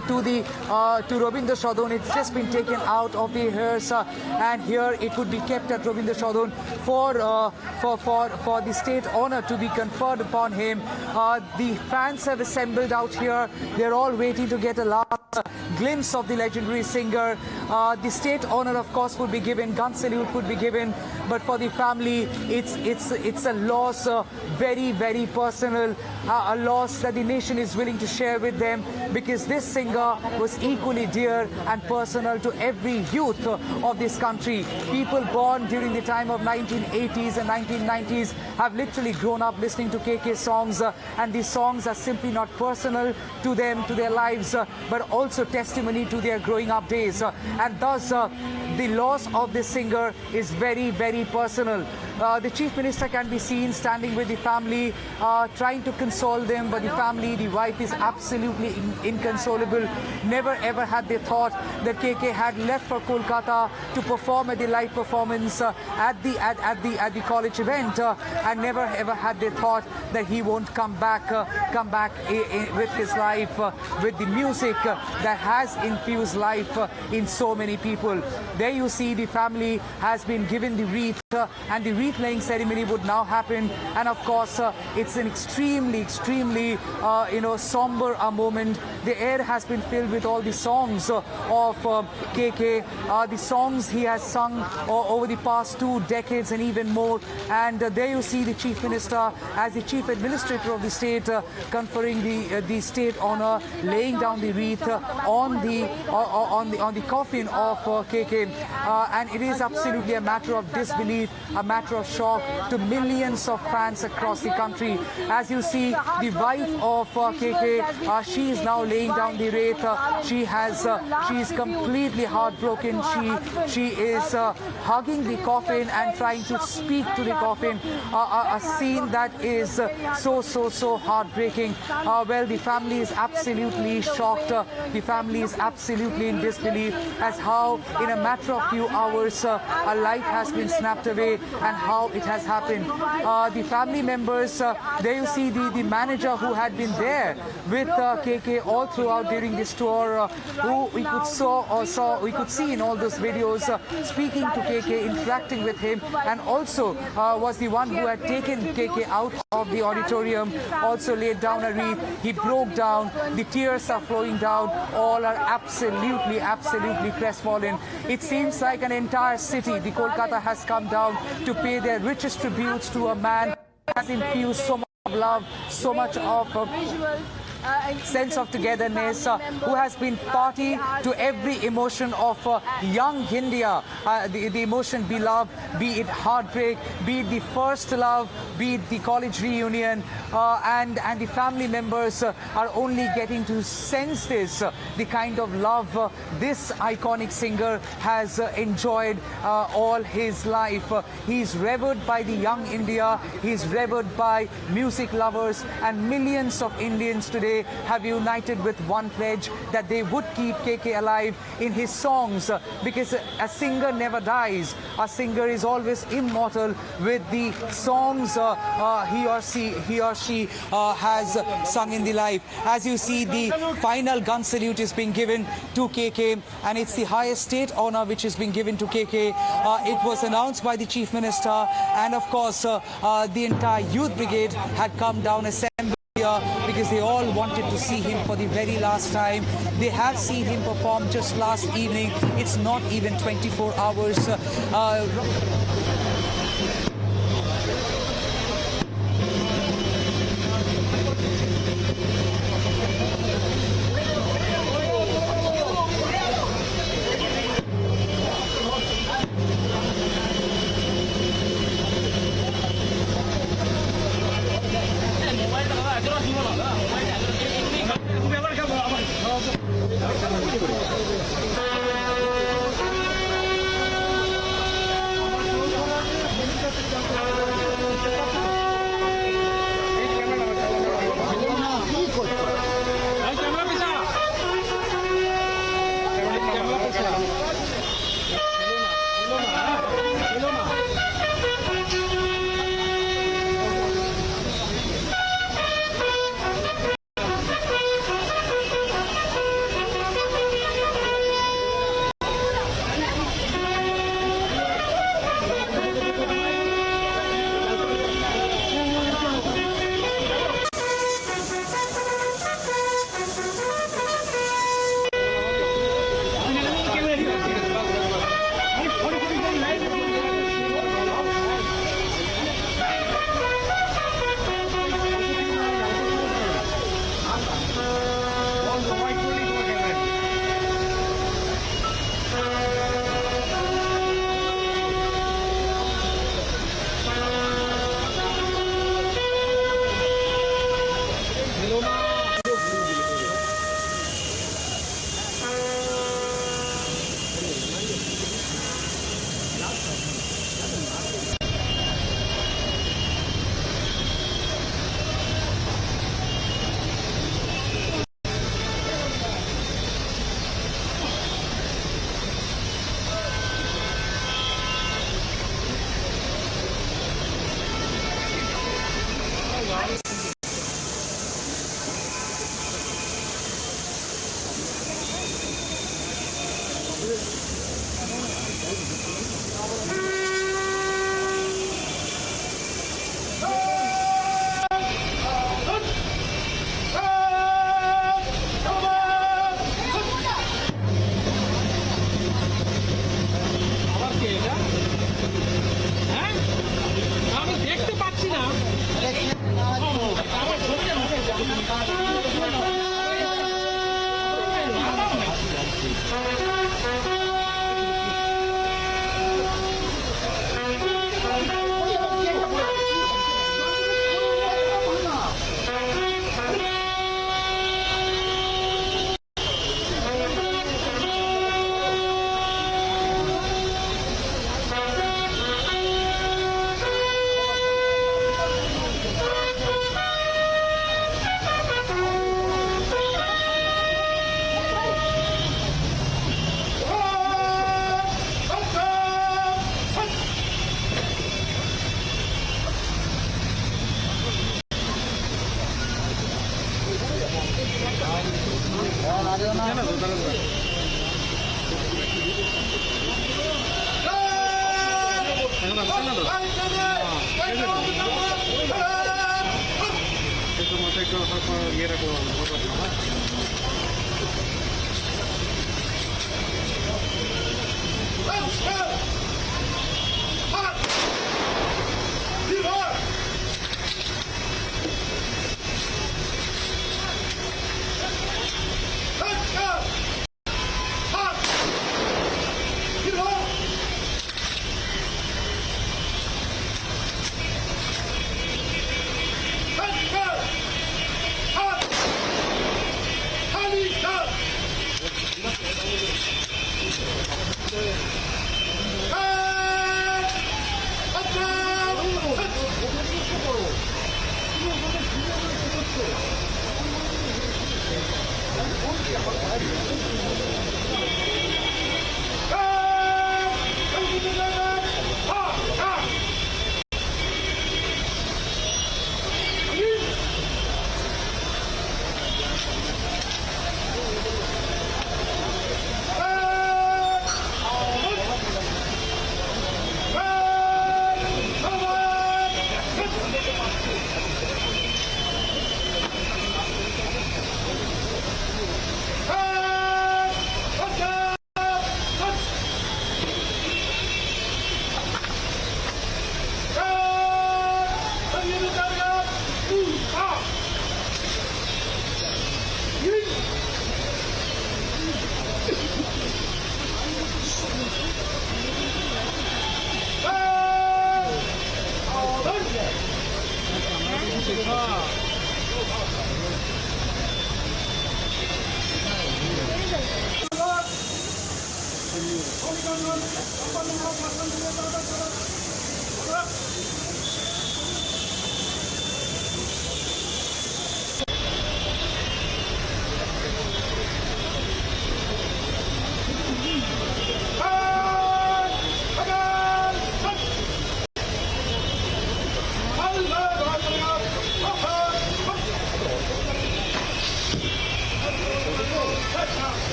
Rabindra Sadan. It's just been taken out of the hearse, and here it would be kept at Rabindra Sadan for the state honor to be conferred upon him. The fans have assembled out here. They're all waiting to get a last glimpse of the legendary singer. The state honor, of course, would be given. Gun salute would be given, but for the family, it's a loss, very, very personal, a loss that the nation is willing to share with them, because this singer was equally dear and personal to every youth of this country. People born during the time of 1980s and 1990s have literally grown up listening to KK songs, and these songs are simply not personal to them, to their lives, but also testimony to their growing up days. And thus, the loss of this singer is very, very personal. The Chief Minister can be seen standing with the family, trying to console them, but the family, the wife, is absolutely inconsolable. Never ever had they thought that KK had left for Kolkata to perform at the live performance at the college event, and never ever had they thought that he won't come back with his life, with the music that has infused life in so many people. There you see the family has been given the wreath, and the wreath laying ceremony would now happen. And of course, it's an extremely somber moment. The air has been filled with all the songs of KK, the songs he has sung over the past 2 decades and even more. And there you see the Chief Minister as the Chief Administrator of the state conferring the state honor, laying down the wreath on the coffin of KK, and it is absolutely a matter of disbelief, a matter of shock to millions of fans across the country. As you see, the wife of KK, she is now laying down the wreath. She is completely heartbroken. She is hugging the coffin and trying to speak to the coffin. A scene that is so heartbreaking. Well, the family is absolutely shocked. The family is absolutely in disbelief as how in a matter of few hours a life has been snapped away and how it has happened. The family members, there you see the manager who had been there with KK all throughout during this tour, who we could see in all those videos speaking to KK, interacting with him, and also was the one who had taken KK out of the auditorium, also laid down a wreath. He broke down, the tears are flowing down, all are absolutely crestfallen. It seems like an entire city, the Kolkata, has come down to pay their richest tributes to a man who has infused so much of love, so much of sense of togetherness, who has been party to every emotion of young India, the emotion be love, be it heartbreak, be it the first love, be it the college reunion, and the family members are only getting to sense this, the kind of love this iconic singer has enjoyed all his life. He's revered by the young India, he's revered by music lovers, and millions of Indians today have united with one pledge, that they would keep KK alive in his songs, because a singer never dies. A singer is always immortal with the songs he or she has sung in the life. As you see, the final gun salute is being given to KK, and it's the highest state honor which is being given to KK. It was announced by the Chief Minister, and of course the entire youth brigade had come down assembled because they all wanted to see him for the very last time. They have seen him perform just last evening. It's not even 24 hours.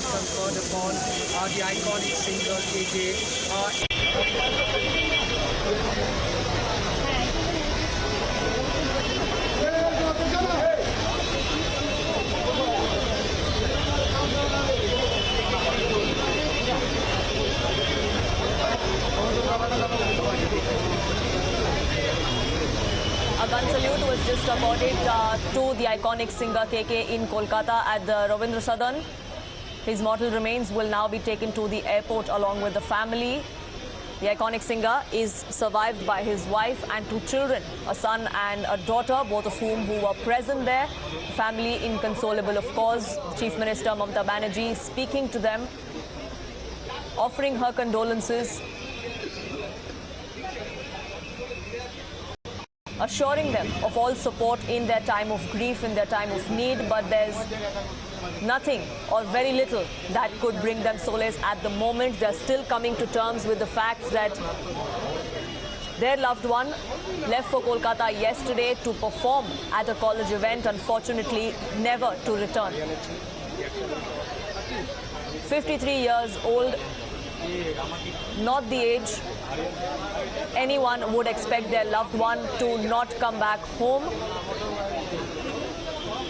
Conferred upon the iconic singer KK. A gun salute was just accorded to the iconic singer KK in Kolkata at the Rabindra Sadan. His mortal remains will now be taken to the airport along with the family. The iconic singer is survived by his wife and 2 children, a son and a daughter, both of whom were present there. Family inconsolable, of course. Chief Minister Mamata Banerjee speaking to them, offering her condolences, assuring them of all support in their time of grief, in their time of need, but there's nothing or very little that could bring them solace at the moment. They're still coming to terms with the fact that their loved one left for Kolkata yesterday to perform at a college event, unfortunately never to return. 53 years old, not the age anyone would expect their loved one to not come back home.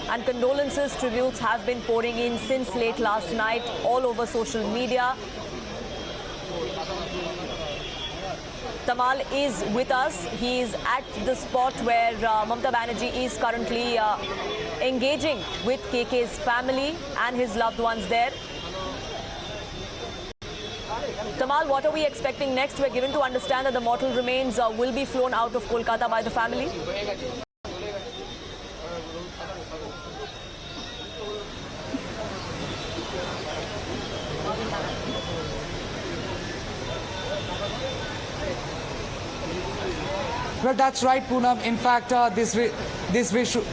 And condolences, tributes have been pouring in since late last night all over social media. Tamal is with us. He is at the spot where Mamata Banerjee is currently engaging with KK's family and his loved ones there. Tamal, what are we expecting next? We're given to understand that the mortal remains will be flown out of Kolkata by the family. Well, that's right, Poonam. In fact, this visual.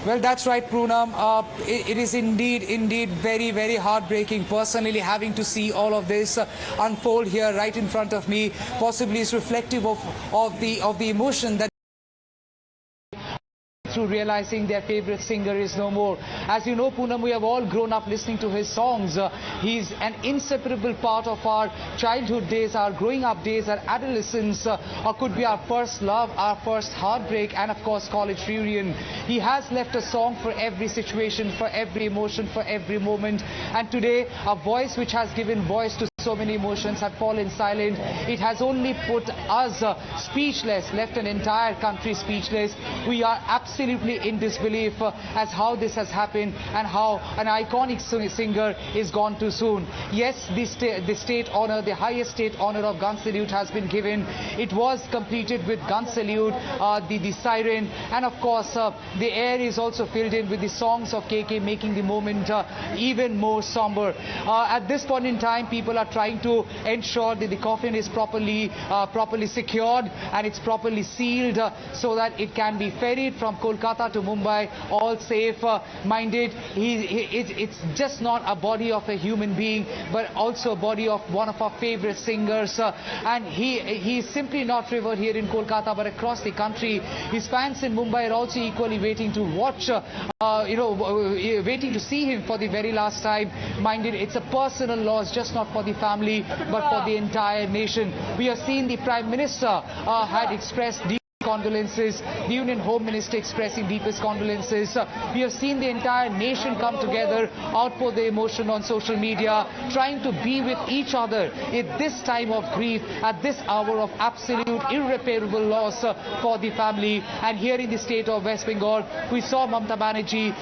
Well, that's right, Poonam. It is indeed very, very heartbreaking. Personally, having to see all of this unfold here right in front of me, possibly is reflective of the emotion that through realizing their favorite singer is no more. As you know, Poonam, we have all grown up listening to his songs. He's an inseparable part of our childhood days, our growing up days, our adolescence, or could be our first love, our first heartbreak, and of course college reunion. He has left a song for every situation, for every emotion, for every moment. And today, a voice which has given voice to so many emotions had fallen silent. It has only put us speechless, left an entire country speechless. We are absolutely in disbelief as how this has happened and how an iconic singer is gone too soon. Yes, the state honor, the highest state honor of gun salute has been given. It was completed with gun salute, the siren, and of course the air is also filled in with the songs of KK, making the moment even more somber. At this point in time, people are trying to ensure that the coffin is properly secured and it's properly sealed so that it can be ferried from Kolkata to Mumbai, all safe minded. It's just not a body of a human being, but also a body of one of our favorite singers. And he is simply not revered here in Kolkata, but across the country. His fans in Mumbai are also equally waiting to watch, waiting to see him for the very last time. Minded, it's a personal loss, just not for the family, but for the entire nation. We have seen the Prime Minister had expressed deep condolences, the Union Home Minister expressing deepest condolences. We have seen the entire nation come together, outpour their emotion on social media, trying to be with each other at this time of grief, at this hour of absolute irreparable loss for the family. And here in the state of West Bengal, we saw Mamata Banerjee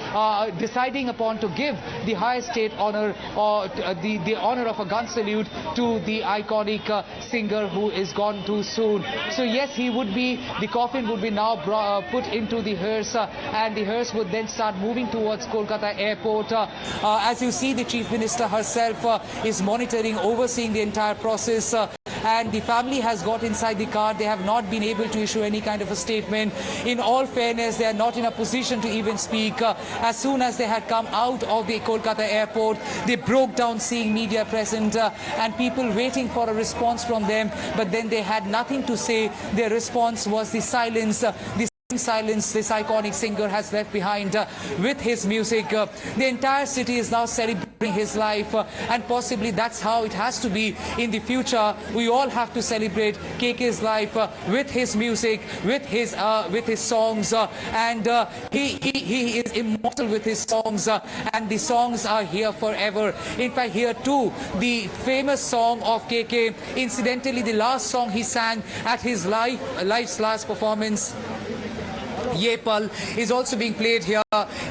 deciding upon to give the highest state honor, or the honor of a gun salute to the iconic singer who is gone too soon. So yes, he would be, the coffin would be now put into the hearse, and the hearse would then start moving towards Kolkata airport. As you see, the Chief Minister herself is monitoring, overseeing the entire process. And the family has got inside the car. They have not been able to issue any kind of a statement. In all fairness, they are not in a position to even speak. As soon as they had come out of the Kolkata airport, they broke down seeing media present and people waiting for a response from them. But then they had nothing to say. Their response was the silence. Silence this iconic singer has left behind with his music. The entire city is now celebrating his life, and possibly that's how it has to be in the future. We all have to celebrate KK's life with his music, with his songs, and he is immortal with his songs, and the songs are here forever. In fact, here too, the famous song of KK, incidentally the last song he sang at his life's last performance, Ye Pal, is also being played here.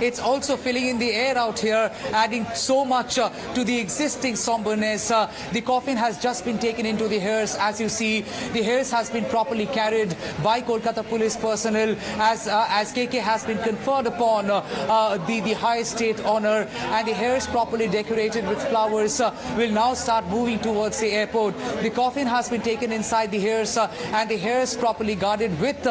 It's also filling in the air out here, adding so much to the existing somberness. The coffin has just been taken into the hearse. As you see, the hearse has been properly carried by Kolkata Police personnel as KK has been conferred upon the highest state honor, and the hearse, properly decorated with flowers, will now start moving towards the airport. The coffin has been taken inside the hearse, and the hearse properly guarded with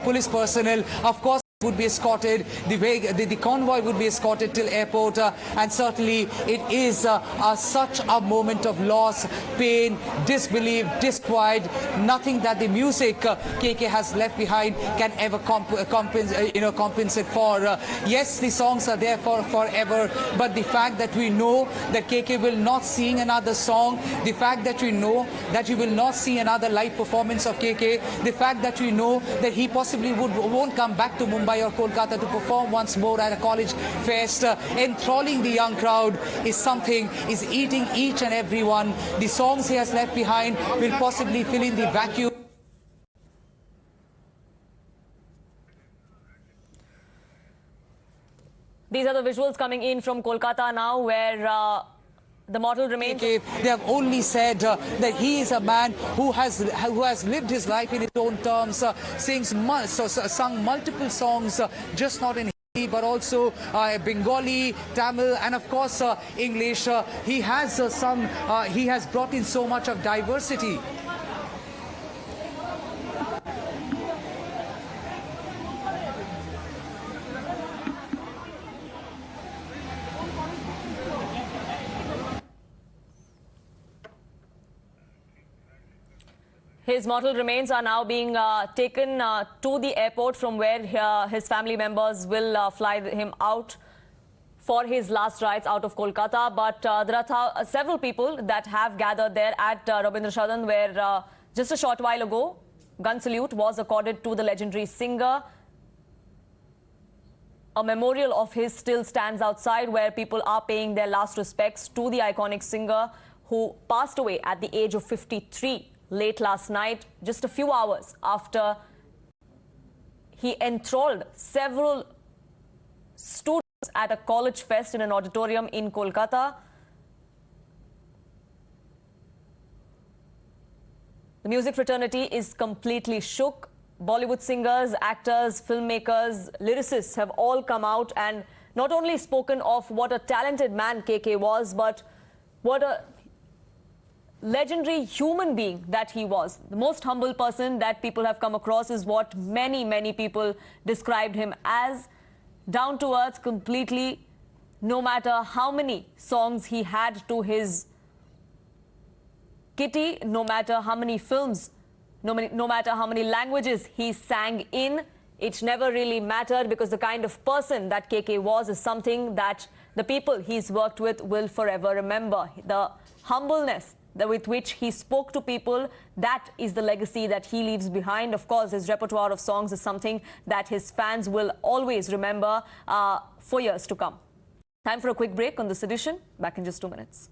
police personnel. Of course, would be escorted, the convoy would be escorted till airport, and certainly it is such a moment of loss, pain, disbelief, disquiet. Nothing that the music KK has left behind can ever compensate for. Yes, the songs are there for forever, but the fact that we know that KK will not sing another song, the fact that we know that we will not see another live performance of KK, the fact that we know that he possibly won't come back to Mumbai by your Kolkata to perform once more at a college fest, enthralling the young crowd is eating each and every one. The songs he has left behind will possibly fill in the vacuum. These are the visuals coming in from Kolkata now, where the model remains. They have only said that he is a man who has lived his life in his own terms, sung multiple songs, just not in Hindi, but also Bengali, Tamil, and of course English. He has brought in so much of diversity. His mortal remains are now being taken to the airport, from where his family members will fly him out for his last rites out of Kolkata. But there are several people that have gathered there at Rabindra Sadan, where just a short while ago, gun salute was accorded to the legendary singer. A memorial of his still stands outside, where people are paying their last respects to the iconic singer who passed away at the age of 53 late last night, just a few hours after he enthralled several students at a college fest in an auditorium in Kolkata. The music fraternity is completely shook. Bollywood singers, actors, filmmakers, lyricists have all come out and not only spoken of what a talented man KK was, but what a legendary human being that he was. The most humble person that people have come across is what many people described him as. Down to earth completely, no matter how many songs he had to his kitty, no matter how many films, no matter how many languages he sang in, it never really mattered, because the kind of person that KK was is something that the people he's worked with will forever remember. The humbleness with which he spoke to people, that is the legacy that he leaves behind. Of course, his repertoire of songs is something that his fans will always remember for years to come. Time for a quick break on this edition. Back in just 2 minutes.